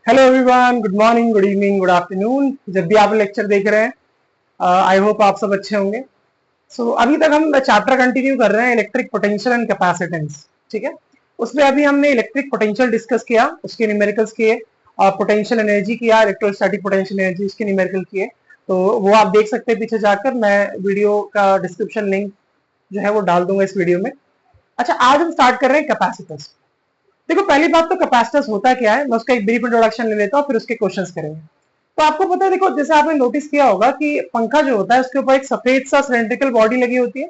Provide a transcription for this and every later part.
Hello everyone, good morning, good evening, good afternoon. जब भी आप लेक्चर देख रहे हैं, आई होप आप सब अच्छे होंगे। अभी तक हम चैप्टर कंटिन्यू कर रहे हैं, इलेक्ट्रिक पोटेंशियल एंड कैपेसिटेंस। ठीक है, उसमें अभी हमने इलेक्ट्रिक पोटेंशियल डिस्कस किया, उसके न्यूमेरिकल्स किए, और पोटेंशियल एनर्जी किया, इलेक्ट्रोस्टैटिक पोटेंशियल एनर्जी, उसके न्यूमेरिकल किए। तो वो आप देख सकते हैं पीछे जाकर। मैं वीडियो का डिस्क्रिप्शन लिंक जो है वो डाल दूंगा इस वीडियो में। अच्छा, आज हम स्टार्ट कर रहे हैं कैपेसिटर्स। देखो, पहली बात तो कैपेसिटर्स होता क्या है, मैं उसका एक ब्रीफ इंट्रोडक्शन ले लेता हूँ, फिर उसके क्वेश्चंस करेंगे। तो आपको पता है, देखो, जैसे आपने नोटिस किया होगा कि पंखा जो होता है उसके ऊपर एक सफेद सा सिलेंड्रिकल बॉडी लगी होती है,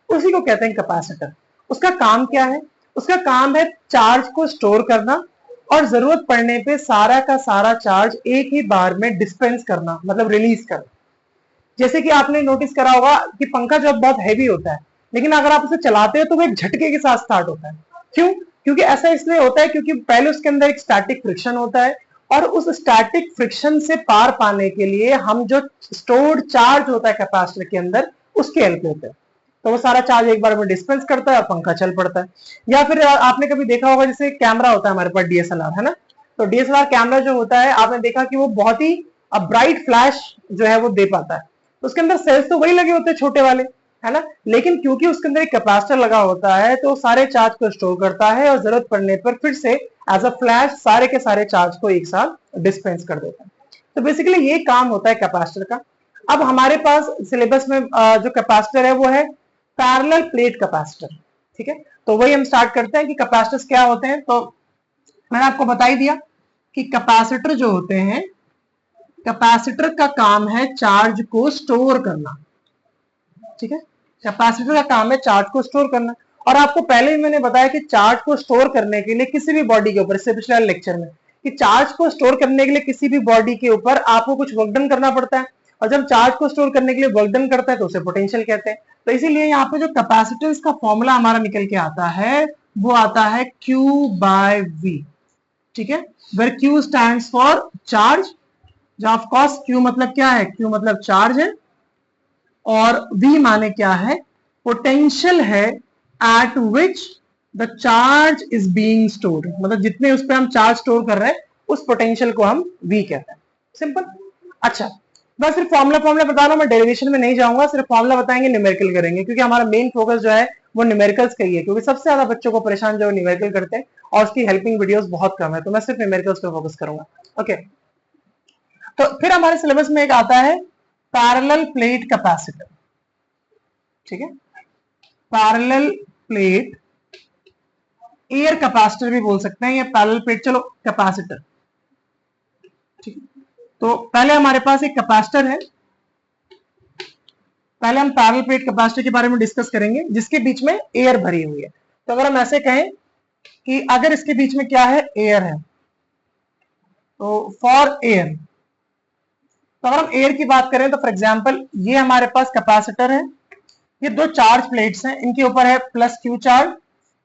उसी को कहते हैं कैपेसिटर। उसका काम क्या है? उसका काम है चार्ज को स्टोर करना और जरूरत पड़ने पे सारा का सारा चार्ज एक ही बार में डिस्पेंस करना, मतलब रिलीज करना। जैसे कि आपने नोटिस करा होगा कि पंखा जब बहुत हैवी होता है, लेकिन अगर आप उसे चलाते हो तो वो एक झटके के साथ स्टार्ट होता है। क्यों? क्योंकि ऐसा इसलिए होता है क्योंकि पहले उसके अंदर एक स्टैटिक फ्रिक्शन होता है, और उस स्टैटिक फ्रिक्शन से पार पाने के लिए हम जो स्टोर्ड चार्ज होता है कैपेसिटर के अंदर, उसकी हेल्प लेते हैं। तो वो सारा चार्ज एक बार में डिस्पेंस करता है और पंखा चल पड़ता है। या फिर आपने कभी देखा होगा, जैसे कैमरा होता है हमारे पास, डीएसएलआर, है ना। तो डीएसएलआर कैमरा जो होता है, आपने देखा कि वो बहुत ही ब्राइट फ्लैश जो है वो दे पाता है। तो उसके अंदर सेल्स तो वही लगे होते हैं, छोटे वाले, है ना। लेकिन क्योंकि उसके अंदर एक कैपेसिटर लगा होता है, तो सारे चार्ज को स्टोर करता है और जरूरत पड़ने पर फिर से एज अ फ्लैश सारे के सारे चार्ज को एक साथ डिस्पेंस कर देता है। तो बेसिकली ये काम होता है कैपेसिटर का। अब हमारे पास सिलेबस में जो कैपेसिटर है वो है पैरेलल प्लेट कैपेसिटर। ठीक है, तो वही हम स्टार्ट करते हैं कि कैपेसिटर्स क्या होते हैं। तो मैंने आपको बता ही दिया कि कैपेसिटर जो होते हैं, कैपेसिटर का काम है चार्ज को स्टोर करना। ठीक है, कैपेसिटर का काम है चार्ज को स्टोर करना। और आपको पहले ही मैंने बताया कि चार्ज को स्टोर करने के लिए किसी भी बॉडी के ऊपर, इससे पिछले लेक्चर में, कि चार्ज को स्टोर करने के लिए किसी भी बॉडी के ऊपर आपको कुछ वर्क डन करना पड़ता है, और जब चार्ज को स्टोर करने के लिए वर्क डन करता है तो उसे पोटेंशियल कहते हैं। तो इसीलिए यहाँ पे जो कैपेसिटेंस का फॉर्मूला हमारा निकल के आता है वो आता है Q बाय V। ठीक है, where Q stands for charge, जो ऑफ कोर्स Q मतलब क्या है, Q मतलब चार्ज है, और V माने क्या है, पोटेंशियल है eight which the charge is being stored, मतलब जितने उस पर हम चार्ज स्टोर कर रहे हैं उस पोटेंशियल को हम V कहते हैं। सिंपल। अच्छा, बस सिर्फ फॉर्मुला बता रहा हूं, मैं डेरिवेशन में नहीं जाऊंगा, सिर्फ फॉर्मुला बताएंगे, न्यूमेरिकल करेंगे, क्योंकि हमारा मेन फोकस जो है वो न्यूमेरिकल्स का ही है, क्योंकि सबसे ज्यादा बच्चों को परेशान जो न्यूमेरिकल करते हैं और उसकी हेल्पिंग वीडियोस बहुत कम है, तो मैं सिर्फ न्यूमेरिकल्स पे फोकस करूंगा। ओके, तो फिर हमारे सिलेबस में एक आता है पैरेलल प्लेट कैपेसिटर। ठीक है, पैरेलल प्लेट, एयर कैपेसिटर भी बोल सकते हैं, या पैरेलल प्लेट, चलो कैपेसिटर। ठीक है, तो पहले हमारे पास एक कैपेसिटर है। पहले हम पैरेलल प्लेट कैपेसिटर के बारे में डिस्कस करेंगे, जिसके बीच में एयर भरी हुई है। तो अगर हम ऐसे कहें कि अगर इसके बीच में क्या है, एयर है, तो फॉर एयर, तो अगर हम एयर की बात करें तो फॉर एग्जांपल ये हमारे पास कैपेसिटर है, ये दो चार्ज प्लेट्स हैं, इनके ऊपर है प्लस क्यू चार्ज,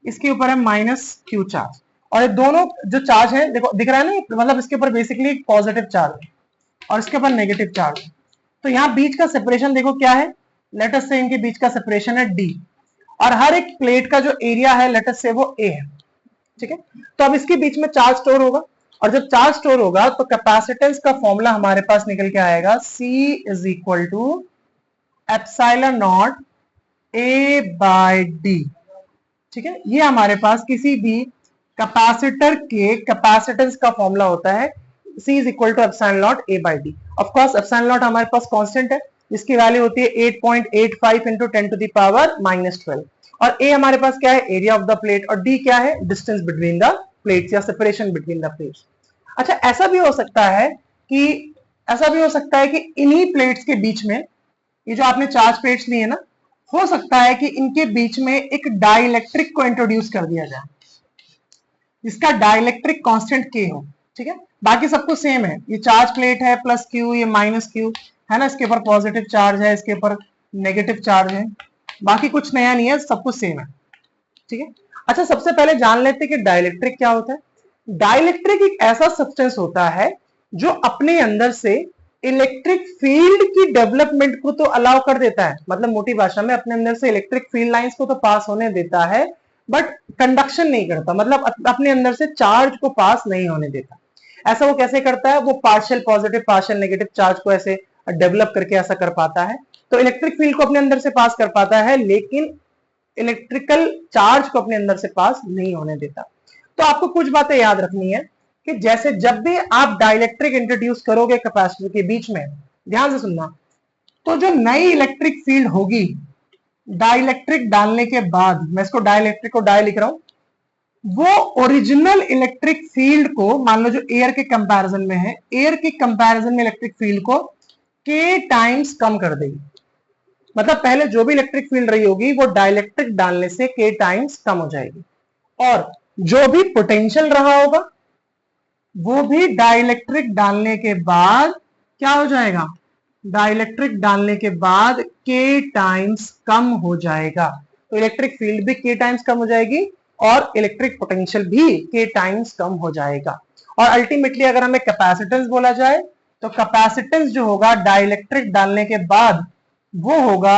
इसके ऊपर है माइनस क्यू चार्ज, और ये दोनों जो चार्ज है, देखो दिख रहा है ना, मतलब इसके ऊपर बेसिकली पॉजिटिव चार्ज है और इसके ऊपर नेगेटिव चार्ज है। तो यहाँ बीच का सेपरेशन देखो क्या है, लेट अस से इनके बीच का सेपरेशन है D, और हर एक प्लेट का जो एरिया है लेट अस से वो A है। ठीक है, तो अब इसके बीच में चार्ज स्टोर होगा, और जब चार्ज स्टोर होगा तो कैपेसिटेंस का फॉर्मूला हमारे पास निकल के आएगा, C is equal to epsilon naught A by D। ठीक है, ये हमारे पास किसी भी कैपेसिटर के कैपेसिटेंस का फॉर्मूला होता है, C is equal to epsilon naught A by D। Of course epsilon naught हमारे पास कांस्टेंट है, जिसकी वैल्यू होती है 8.85 इंटू 10 टू द पावर -12, और A हमारे पास क्या है, एरिया ऑफ द प्लेट, और D क्या है, डिस्टेंस बिटवीन द प्लेट्स या सेपरेशन बिटवीन द प्लेट्स। अच्छा, ऐसा भी हो सकता है कि इन्हीं प्लेट्स के बीच में, ये जो आपने चार्ज प्लेट्स ली है ना, हो सकता है कि इनके बीच में एक डाइलेक्ट्रिक को इंट्रोड्यूस कर दिया जाए, जिसका डाइलेक्ट्रिक कांस्टेंट K हो। ठीक है, बाकी सब कुछ सेम है, ये चार्ज प्लेट है प्लस Q, ये माइनस Q है ना, इसके ऊपर पॉजिटिव चार्ज है, इसके ऊपर नेगेटिव चार्ज है, बाकी कुछ नया नहीं है, सब कुछ सेम है। ठीक है, अच्छा, सबसे पहले जान लेते हैं कि डाइलेक्ट्रिक क्या होता है। डाइलेक्ट्रिक एक ऐसा सब्सटेंस होता है जो अपने अंदर से इलेक्ट्रिक फील्ड की डेवलपमेंट को तो अलाउ कर देता है, मतलब मोटी भाषा में अपने अंदर से इलेक्ट्रिक फील्ड लाइंस को तो पास होने देता है, बट कंडक्शन नहीं करता, मतलब अपने अंदर से चार्ज को पास नहीं होने देता। ऐसा वो कैसे करता है, वो partial positive partial negative charge को ऐसे डेवलप करके ऐसा कर पाता है। तो इलेक्ट्रिक फील्ड को अपने अंदर से पास कर पाता है, लेकिन इलेक्ट्रिकल चार्ज को अपने अंदर से पास नहीं होने देता। तो आपको कुछ बातें याद रखनी है कि जैसे जब भी आप डाइलेक्ट्रिक इंट्रोड्यूस करोगे कैपेसिटर के बीच में, ध्यान से सुनना, तो जो नई इलेक्ट्रिक फील्ड होगी डाइलेक्ट्रिक डालने के बाद, मैं इसको डाइलेक्ट्रिक को डाई लिख रहा हूं, वो ओरिजिनल इलेक्ट्रिक फील्ड को, मान लो जो एयर के कंपैरिजन में है, एयर के कंपैरिजन में इलेक्ट्रिक फील्ड को के टाइम्स कम कर देगी। मतलब पहले जो भी इलेक्ट्रिक फील्ड रही होगी वो डाइलेक्ट्रिक डालने से के टाइम्स कम हो जाएगी, और जो भी पोटेंशियल रहा होगा वो भी डाइलेक्ट्रिक डालने के बाद क्या हो जाएगा, डाइलेक्ट्रिक डालने के बाद के टाइम्स कम हो जाएगा। तो इलेक्ट्रिक फील्ड भी के टाइम्स कम हो जाएगी और इलेक्ट्रिक पोटेंशियल भी के टाइम्स कम हो जाएगा। और अल्टीमेटली अगर हमें कैपेसिटेंस बोला जाए तो कैपेसिटेंस जो होगा डाइलेक्ट्रिक डालने के बाद वो होगा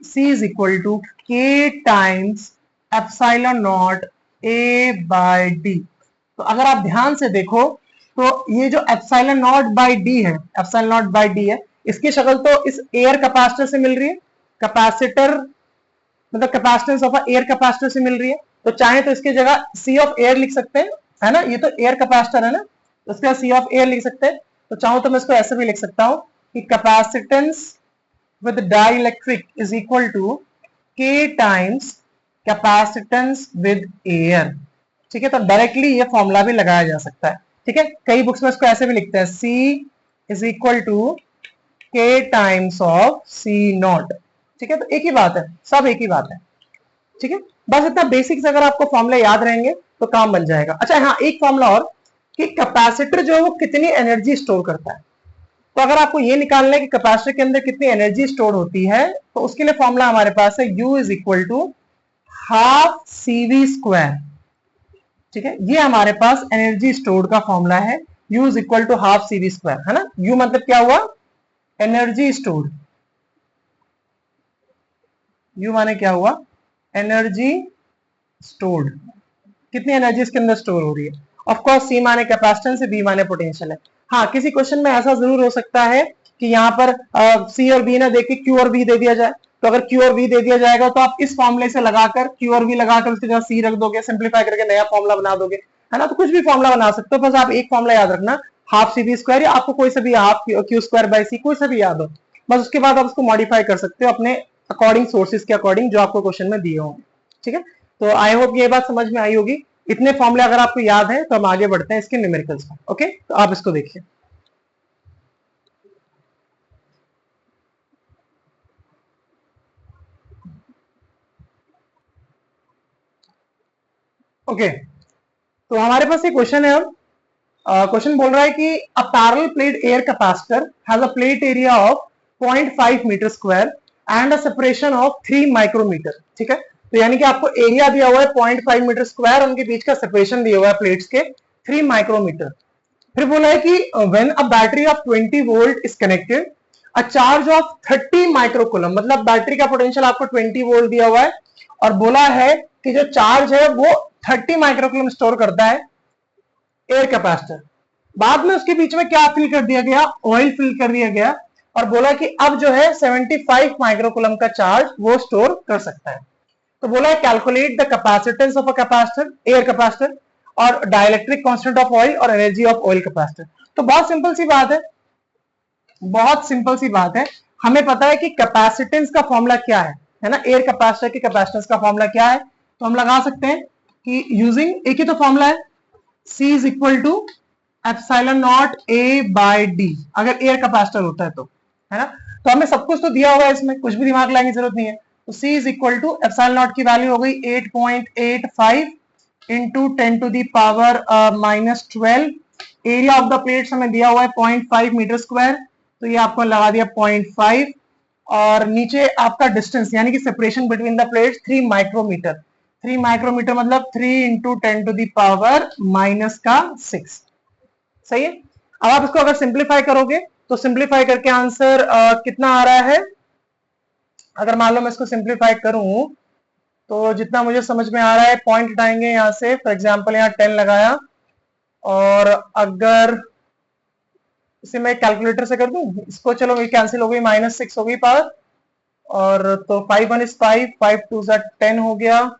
C is equal to k times epsilon naught A by d. तो अगर आप ध्यान से देखो तो ये जो एप्सिलॉन नॉट बाय डी है, एप्सिलॉन नॉट बाय डी है, इसकी शक्ल तो इस एयर कैपेसिटर से मिल रही है, कैपेसिटर मतलब कैपेसिटेंस ऑफ एयर कैपेसिटर से मिल रही है। तो चाहे तो इसकी जगह C ऑफ एयर लिख सकते हैं, है ना, ये तो एयर कैपेसिटर है ना, तो इसका C ऑफ एयर लिख सकते हैं। तो चाहूं तो मैं इसको ऐसे भी लिख सकता हूं कि capacitance with dielectric is equal to K times capacitance with air। ठीक है, तो डायरेक्टली ये फॉर्मूला भी लगाया जा सकता है। ठीक है, कई बुक्स में इसको ऐसे भी लिखते हैं, C is equal to K times of C not. ठीक है, तो एक ही बात है, सब एक ही बात है। ठीक है, बस इतना बेसिक्स अगर आपको फॉर्मूला याद रहेंगे तो काम बन जाएगा। अच्छा हाँ, एक फॉर्मूला और कि कैपेसिटर जो है वो कितनी एनर्जी स्टोर करता है। तो अगर आपको ये निकालना है कि कैपेसिटर के अंदर कितनी एनर्जी स्टोर होती है, तो उसके लिए फॉर्मूला हमारे पास है U is equal to half CV square. ठीक है, ये हमारे पास एनर्जी स्टोर्ड का फॉर्मूला है, U is equal to half CV square, है ना। U मतलब क्या हुआ, एनर्जी स्टोर्ड। U माने क्या हुआ, एनर्जी स्टोर्ड, कितनी एनर्जी इसके अंदर स्टोर हो रही है। ऑफ कोर्स C माने कैपेसिटेंस है, B माने पोटेंशियल है। हाँ, किसी क्वेश्चन में ऐसा जरूर हो सकता है कि यहाँ पर C और B ना देके Q और V दे दिया जाए। तो अगर Q और V दे दिया जाएगा तो आप इस फॉर्मूले से लगाकर Q और V लगाकर उसकी जगह C रख दोगे, सिंप्लीफाई करके नया फॉर्मूला बना दोगे, है ना। तो कुछ भी फॉर्मूला बना सकते हो, बस आप एक फॉर्मूला याद रखना, हाफ CV स्क्वायर, या आपको कोई सा भी half Q square by C कोई सा भी याद हो, बस उसके बाद आप उसको मॉडिफाई कर सकते हो अपने अकॉर्डिंग, सोर्सेज के अकॉर्डिंग जो आपको क्वेश्चन में दिए होंगे। ठीक है, तो आई होप ये बात समझ में आई होगी। इतने फॉर्मूले अगर आपको याद है तो हम आगे बढ़ते हैं इसके न्यूमेरिकल्स में। ओके, तो आप इसको देखिए। ओके, तो हमारे पास ये क्वेश्चन है। अब क्वेश्चन बोल रहा है कि a parallel plate air capacitor has a plate area of 0.5 metre square and a separation of 3 micrometre. ठीक है, तो यानी कि आपको एरिया दिया हुआ है 0.5 मीटर स्क्वायर, उनके बीच का सेपरेशन दिया हुआ है प्लेट्स के 3 माइक्रोमीटर। फिर बोला है कि when a battery of 20 volt is connected a charge of 30 microcoulomb, मतलब बैटरी का पोटेंशियल आपको 20 वोल्ट दिया हुआ है और बोला है कि जो चार्ज है वो 30 माइक्रोकूलम स्टोर करता है एयर कैपेसिटर। बाद में उसके बीच में क्या फिल कर दिया गया, ऑयल फिल कर दिया गया, और बोला कि अब जो है 75 माइक्रोकूलम का चार्ज वो स्टोर कर सकता है। तो बोला है calculate the capacitance of a capacitor, air capacitor, और डाइलेक्ट्रिक कांस्टेंट ऑफ ऑयल और एनर्जी ऑफ ऑयल कैपेसिटर। तो बहुत सिंपल सी बात है, बहुत सिंपल सी बात है, हमें पता है कि कैपेसिटेंस का फॉर्मूला क्या है ना, एयर कैपेसिटर के कैपेसिटेंस का फॉर्मूला क्या है। तो हम लगा सकते हैं कि यूजिंग एक ही तो फॉर्मूला है, C is equal to epsilon naught A by D, अगर एयर कैपेसिटर होता है तो, है ना। तो हमें सब कुछ तो दिया हुआ है, इसमें कुछ भी दिमाग लगाने की जरूरत नहीं है। तो C is equal to epsilon naught की वैल्यू हो गई 8.85 into 10 to the power -12। Area of the plates हमें दिया हुआ है 0.5 मीटर स्क्वायर, तो ये आपको लगा दिया 0.5, और नीचे आपका डिस्टेंस यानी कि separation between the plates 3 micrometre. 3 micrometre मतलब 3 इंटू 10 टू दी पावर -6। सही है। अब आप इसको अगर सिंप्लीफाई करोगे तो सिंप्लीफाई करके आंसर कितना आ रहा है, अगर मान लो मैं इसको सिंप्लीफाई करूं तो जितना मुझे समझ में आ रहा है, पॉइंट हटाएंगे यहां से, फॉर एग्जांपल यहाँ 10 लगाया और अगर इसे मैं कैलकुलेटर से कर दूं इसको, चलो ये कैंसिल हो गई, -6 हो गई पावर, और तो 5 1 is 5, 5 2 is 10 हो गया,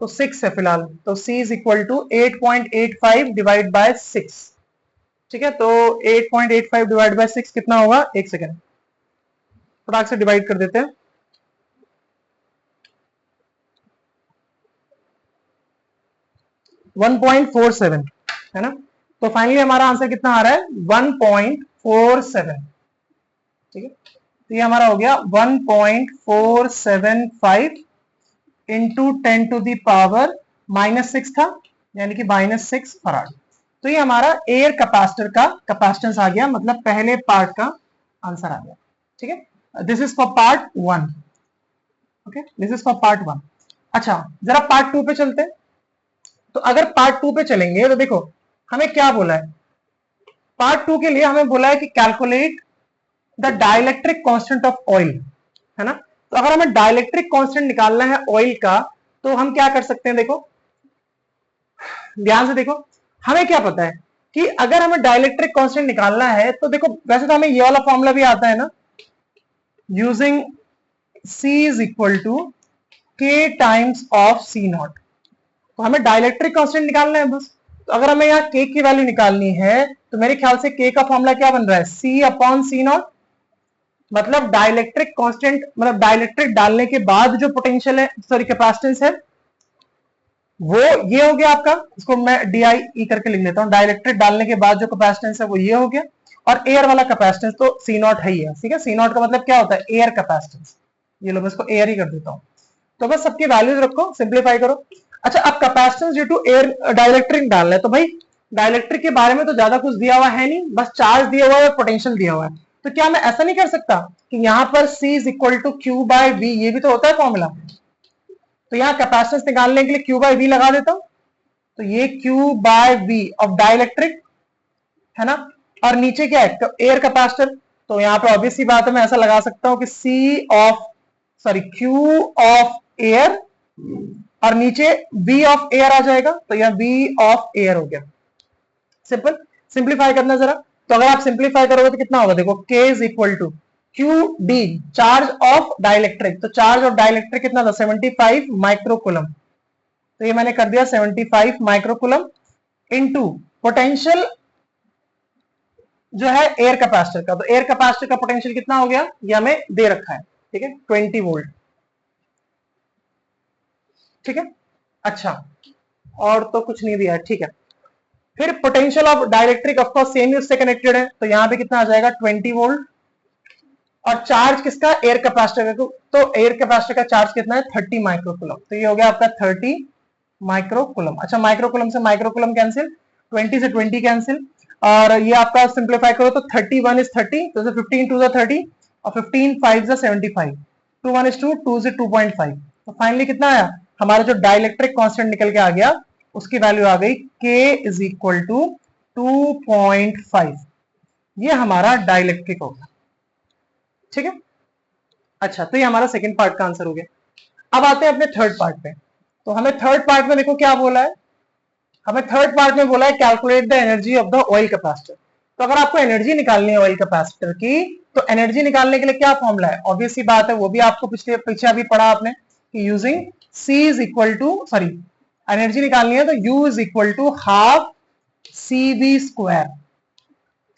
तो 6 है फिलहाल, तो C is equal to 8.85 divide by 6। ठीक है, तो 8.85 डिवाइड बाय 6 कितना होगा, एक सेकेंड फटाक से डिवाइड कर देते हैं। .47 है ना, तो फाइनली हमारा आंसर कितना आ रहा है, 1.47। ठीक है, तो ये हमारा हो गया 1.475 इंटू 10 टू दी पावर -6 था, यानी कि -6 फराड। तो ये हमारा एयर कैपेसिटर का कैपेसिटेंस आ गया, मतलब पहले पार्ट का आंसर आ गया। ठीक है, this is for part 1। Okay, this is for part 1। अच्छा, जरा पार्ट 2 पे चलते हैं। तो अगर पार्ट 2 पे चलेंगे तो देखो हमें क्या बोला है, पार्ट 2 के लिए हमें बोला है कि calculate the dielectric constant of oil, है ना। तो अगर हमें डाइलेक्ट्रिक कांस्टेंट निकालना है ऑयल का, तो हम क्या कर सकते हैं, देखो ध्यान से देखो, हमें क्या पता है कि अगर हमें डाइलेक्ट्रिक कांस्टेंट निकालना है तो देखो, वैसे तो हमें ये वाला फॉर्मूला भी आता है ना, using C is equal to K times of C0। तो हमें डाइलेक्ट्रिक कांस्टेंट निकालना है बस। तो अगर हमें यहाँ K की वैल्यू निकालनी है तो मेरे ख्याल से K का फॉर्मूला क्या बन रहा है, C अपॉन C0, मतलब डाइलेक्ट्रिक कांस्टेंट, मतलब डाइलेक्ट्रिक डालने के बाद जो पोटेंशियल है, सॉरी कैपेसिटेंस है, वो ये हो गया आपका। इसको मैं DIE करके लिख लेता हूँ, डाइलेक्ट्रिक डालने के बाद जो कैपेसिटेंस है वो ये हो गया, और एयर वाला कैपेसिटेंस तो C0 है ही है। ठीक है, C0 का मतलब क्या होता है, एयर कैपेसिटेंस। ये लो मैं इसको एयर ही कर देता हूँ। तो बस सबकी वैल्यूज रखो, सिंप्लीफाई करो। अच्छा, अब capacitance due to air dielectric डालना है, तो भाई डाइलेक्ट्रिक के बारे में तो ज्यादा कुछ दिया हुआ है नहीं, बस चार्ज दिया हुआ है, पोटेंशियल दिया हुआ है। तो क्या मैं ऐसा नहीं कर सकता कि यहाँ पर C is equal to Q by V, ये भी तो होता है फॉर्मूला। तो यहाँ कैपेसिटेंस निकालने के लिए Q बाय V लगा देता हूं, तो ये Q by V of dielectric है ना, और नीचे क्या है, एयर कैपेसिटर। तो यहाँ पे ऑब्वियस सी बात है, मैं ऐसा लगा सकता हूं कि Q ऑफ एयर, और नीचे V ऑफ एयर आ जाएगा, तो यह V ऑफ एयर हो गया। सिंपल, सिंप्लीफाई करना जरा। तो अगर आप सिंप्लीफाई करोगे तो कितना होगा, देखो K is equal to QD, charge of dielectric. तो चार्ज ऑफ डाइलेक्ट्रिक कितना था, 75 माइक्रोकूलम। तो ये मैंने कर दिया 75 माइक्रोकूलम इनटू पोटेंशियल जो है एयर कैपेसिटर का। तो एयर कैपेसिटर का पोटेंशियल कितना हो गया, ये हमें दे रखा है। ठीक है, 20 वोल्ट। ठीक है, अच्छा और तो कुछ नहीं दिया है। ठीक है, फिर potential of dielectric of course same ही उससे कनेक्टेड है, तो यहां पे कितना आ जाएगा, 20 वोल्ट। और चार्ज किसका, एयर कैपेसिटर का। तो एयर कैपेसिटर का चार्ज कितना है, 30 माइक्रोकूलम। तो ये हो गया आपका 30 माइक्रोकूलम। अच्छा, माइक्रोकूलम से माइक्रोकूलम कैंसिल, 20 से 20 कैंसिल, और ये आपका सिंप्लीफाई करो तो 31 इज 30, तो 15 2 is 30, और 15 5 is 75, 2 1 is 2, 2 is 2.5। तो फाइनली कितना आया, हमारा जो डाइलेक्ट्रिक कांस्टेंट निकल के आ गया, उसकी वैल्यू आ गई K इज इक्वल टू 2.5। ये हमारा डाइलेक्ट्रिक होगा। ठीक है, अच्छा तो ये हमारा सेकंड पार्ट का आंसर हो गया। अब आते हैं अपने थर्ड पार्ट पे। तो हमें थर्ड पार्ट में देखो क्या बोला है, हमें थर्ड पार्ट में बोला है calculate the energy of the oil capacitor. तो अगर आपको एनर्जी निकालनी है ऑयल कैपेसिटर की, तो एनर्जी निकालने के लिए क्या फॉर्मूला है, ऑब्वियस सी बात है, वो भी आपको पीछे अभी पढ़ा आपने कि using C is equal to, sorry energy निकालनी है तो U is equal to half CV square.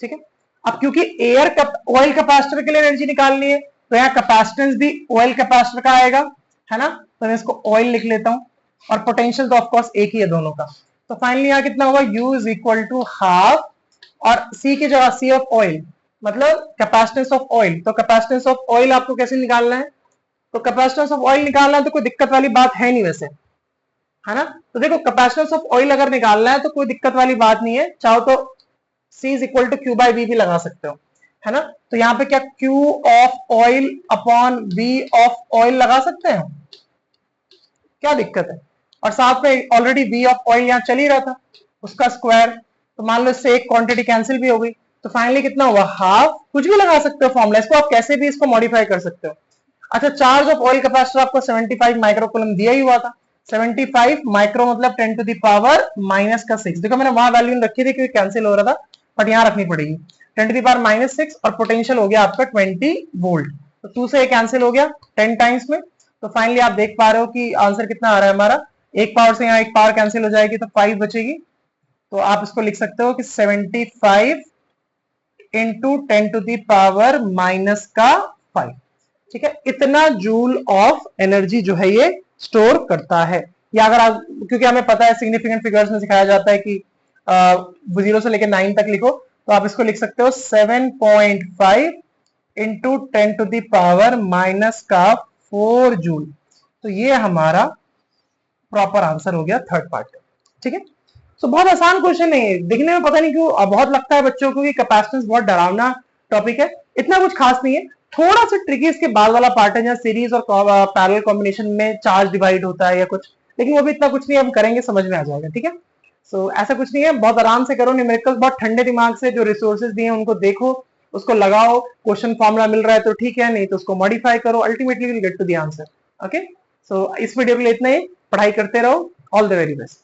ठीक है, अब क्योंकि ऑयल कैपेसिटर के लिए एनर्जी निकालनी है, तो यहाँ कैपेसिटेंस भी ऑयल कैपेसिटर का आएगा, है ना। तो मैं इसको ऑयल लिख लेता हूं, और पोटेंशियल तो ऑफकोर्स एक ही है दोनों का। तो फाइनली यहाँ कितना होगा, U is equal to half, और C की जगह C ऑफ ऑयल, मतलब कैपेसिटेंस ऑफ ऑयल। तो कैपेसिटेंस ऑफ ऑयल आपको कैसे निकालना है, तो कैपेसिटेंस ऑफ ऑयल निकालना है तो कोई दिक्कत वाली बात है नहीं वैसे, है ना। तो देखो कैपेसिटेंस ऑफ ऑयल अगर निकालना है तो कोई दिक्कत वाली बात नहीं है, चाहो तो C is equal to Q by V भी लगा सकते हो, है ना। तो यहाँ पे क्या Q of oil upon V of oil लगा सकते हैं, क्या दिक्कत है। और साथ में ऑलरेडी V ऑफ ऑयल यहाँ चल ही रहा था, उसका स्क्वायर, तो मान लो इससे एक क्वांटिटी कैंसिल भी हो गई। तो फाइनली कितना हुआ, हाफ, कुछ भी लगा सकते हो फॉर्मूला, इसको आप कैसे भी इसको मॉडिफाई कर सकते हो। अच्छा, चार्ज ऑफ ऑयल कैपेसिटर आपको 75 माइक्रोकूलम दिया ही हुआ था, 75 माइक्रो मतलब 10 टू द पावर माइनस का 6। देखो मैंने वहां वैल्यू रखी थी क्योंकि कैंसिल हो रहा था, बट यहाँ रखनी पड़ेगी 10 टू द पावर माइनस 6 और पोटेंशियल हो गया आपका 20 वोल्ट। तो 2 से कैंसिल हो गया 10 टाइम्स में। तो फाइनली आप देख पा रहे हो कि आंसर कितना आ रहा है हमारा, एक पावर से यहाँ एक पावर कैंसिल हो जाएगी तो 5 बचेगी। तो आप इसको लिख सकते हो कि 75 into 10 to the power minus का 5। ठीक है, इतना जूल ऑफ एनर्जी जो है ये स्टोर करता है। या अगर आप, क्योंकि हमें पता है सिग्निफिकेंट फिगर्स में सिखाया जाता है कि 0 से लेकर 9 तक लिखो, तो आप इसको लिख सकते हो 7.5 into 10 to the power minus का 4 जूल। तो ये हमारा प्रॉपर आंसर हो गया थर्ड पार्ट। ठीक है, तो बहुत आसान क्वेश्चन है, दिखने में पता नहीं क्यों बहुत लगता है बच्चों को कि कैपेसिटेंस बहुत डरावना टॉपिक है, इतना कुछ खास नहीं है। थोड़ा सा ट्रिकी इसके बाद वाला पार्ट है जहां सीरीज और पैरेलल कॉम्बिनेशन में चार्ज डिवाइड होता है या कुछ, लेकिन वो भी इतना कुछ नहीं, हम करेंगे समझ में आ जाएगा। ठीक है, सो ऐसा कुछ नहीं है, बहुत आराम से करो न्यूमेरिकल्स, बहुत ठंडे दिमाग से जो रिसोर्सेज दिए उनको देखो, उसको लगाओ, क्वेश्चन फॉर्मुला मिल रहा है तो ठीक है, नहीं तो उसको मॉडिफाई करो, ultimately will get to the answer. Okay, so इस वीडियो के लिए इतना ही, पढ़ाई करते रहो, ऑल द वेरी बेस्ट।